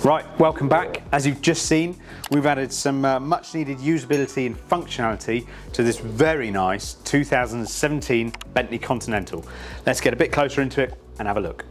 Right, welcome back. As you've just seen, we've added some much needed usability and functionality to this very nice 2017 Bentley Continental. Let's get a bit closer into it and have a look.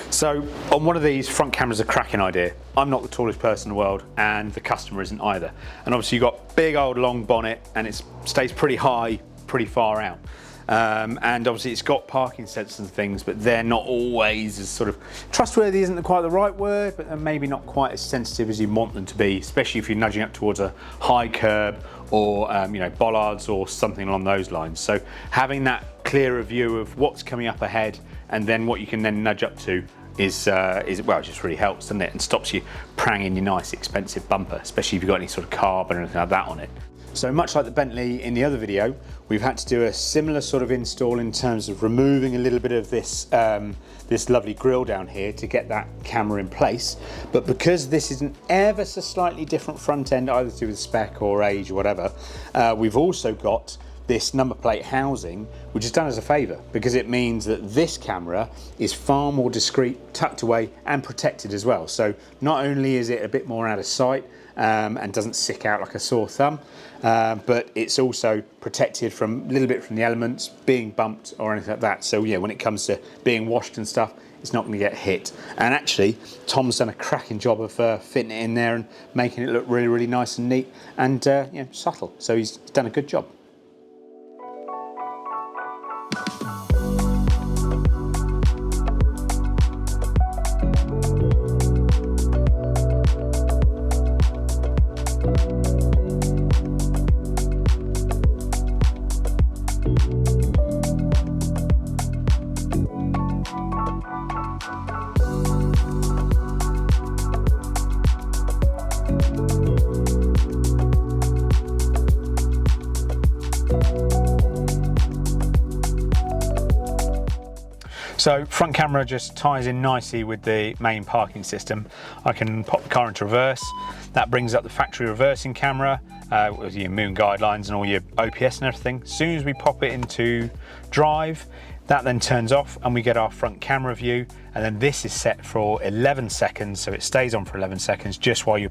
So on one of these, front camera's a cracking idea. I'm not the tallest person in the world and the customer isn't either. And obviously you've got big old long bonnet and it stays pretty high, pretty far out. And obviously it's got parking sensors and things, but they're not always as sort of trustworthy, isn't quite the right word, but they're maybe not quite as sensitive as you want them to be, especially if you're nudging up towards a high curb or you know, bollards or something along those lines. So having that clearer view of what's coming up ahead and then what you can then nudge up to is well, it just really helps, doesn't it? And stops you pranging your nice expensive bumper, especially if you've got any sort of carbon or anything like that on it. So much like the Bentley in the other video, we've had to do a similar sort of install in terms of removing a little bit of this this lovely grille down here to get that camera in place. But because this is an ever so slightly different front end, either to do with spec or age or whatever, we've also got this number plate housing, which is done as a favour because it means that this camera is far more discreet, tucked away and protected as well. So not only is it a bit more out of sight and doesn't stick out like a sore thumb, but it's also protected from a little bit from the elements, being bumped or anything like that. So yeah, when it comes to being washed and stuff, it's not going to get hit. And actually, Tom's done a cracking job of fitting it in there and making it look really, really nice and neat and you know, subtle. So he's done a good job. So front camera just ties in nicely with the main parking system. I can pop the car into reverse. That brings up the factory reversing camera with your moon guidelines and all your OPS and everything. As soon as we pop it into drive, that then turns off and we get our front camera view. And then this is set for 11 seconds. So it stays on for 11 seconds just while you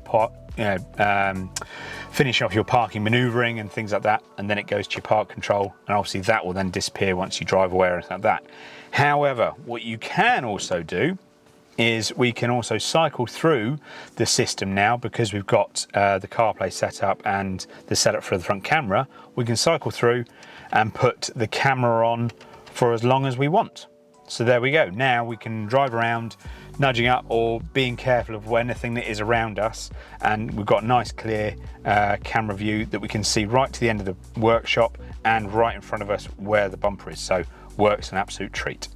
finish off your parking maneuvering and things like that. And then it goes to your park control. And obviously that will then disappear once you drive away or anything like that. However, what you can also do is we can also cycle through the system now because we've got the CarPlay set up and the setup for the front camera. We can cycle through and put the camera on for as long as we want. So there we go. Now we can drive around nudging up or being careful of anything that is around us, and we've got a nice clear camera view that we can see right to the end of the workshop and right in front of us where the bumper is. So works an absolute treat.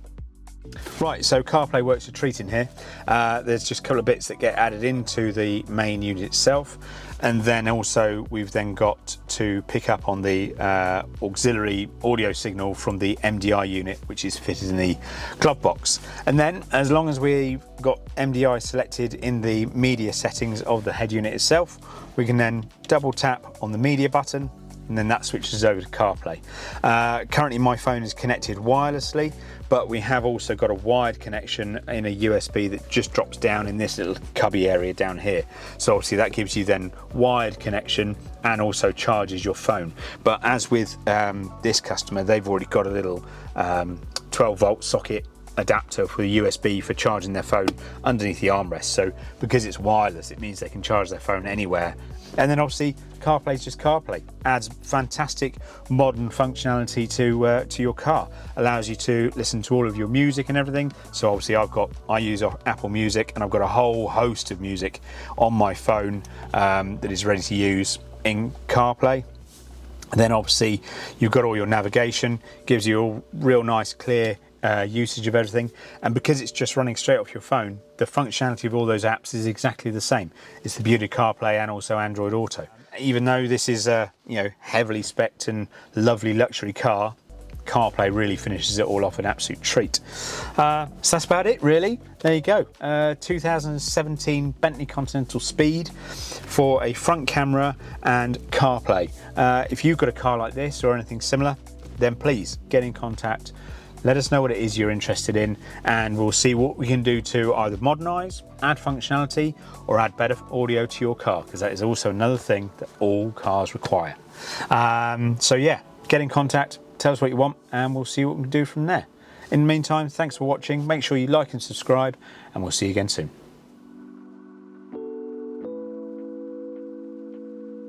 Right, so CarPlay works a treat in here. There's just a couple of bits that get added into the main unit itself, and then also we've then got to pick up on the auxiliary audio signal from the MDI unit, which is fitted in the glove box. And then as long as we've got MDI selected in the media settings of the head unit itself, we can then double tap on the media button, and then that switches over to CarPlay. Currently my phone is connected wirelessly, but we have also got a wired connection in a USB that just drops down in this little cubby area down here. So obviously that gives you then wired connection and also charges your phone. But as with this customer, they've already got a little 12-volt socket adapter for the USB for charging their phone underneath the armrest. So because it's wireless, it means they can charge their phone anywhere. And then obviously CarPlay is just CarPlay. Adds fantastic modern functionality to your car. Allows you to listen to all of your music and everything. So obviously I use Apple Music, and I've got a whole host of music on my phone that is ready to use in CarPlay. And then obviously you've got all your navigation, gives you a real nice clear usage of everything, and because it's just running straight off your phone, the functionality of all those apps is exactly the same. It's the beauty of CarPlay and also Android Auto. Even though this is a heavily spec'd and lovely luxury car, CarPlay really finishes it all off an absolute treat. So that's about it really. There you go. 2017 Bentley Continental Speed for a front camera and CarPlay. If you've got a car like this or anything similar, then please get in contact. Let us know what it is you're interested in, and we'll see what we can do to either modernise, add functionality, or add better audio to your car, because that is also another thing that all cars require. So yeah, get in contact, tell us what you want, and we'll see what we can do from there. In the meantime, thanks for watching. Make sure you like and subscribe, and we'll see you again soon.